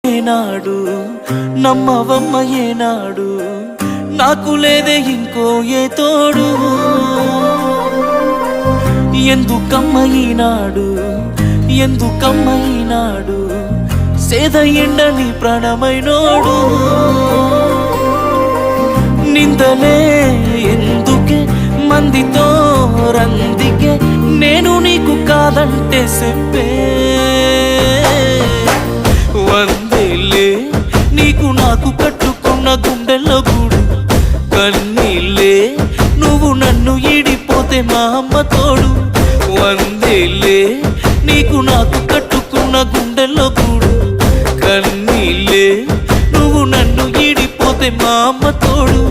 ఏనాడు నమ్మవమ్మ ఏనాడు నాకు లేదే ఇంకో ఏ తోడు ఎందుకమ్మ ఈనాడు ఎందుకమ్మ ఈనాడు సేద ఎండని ప్రాణమైనోడు నిందలే ఎందుకే మందితో రందికే నేను నీకు కాదంటే చెప్పే వందేలే నీకు నాకు కట్టుకున్న గుండెల్లో గూడు కన్నీళ్ళే నువ్వు నన్ను ఈడిపోతే మా అమ్మ తోడు వందేలే నీకు నాకు కట్టుకున్న గుండెల్లో గూడు కన్నీళ్ళే నువ్వు నన్ను ఈడిపోతే మా అమ్మ తోడు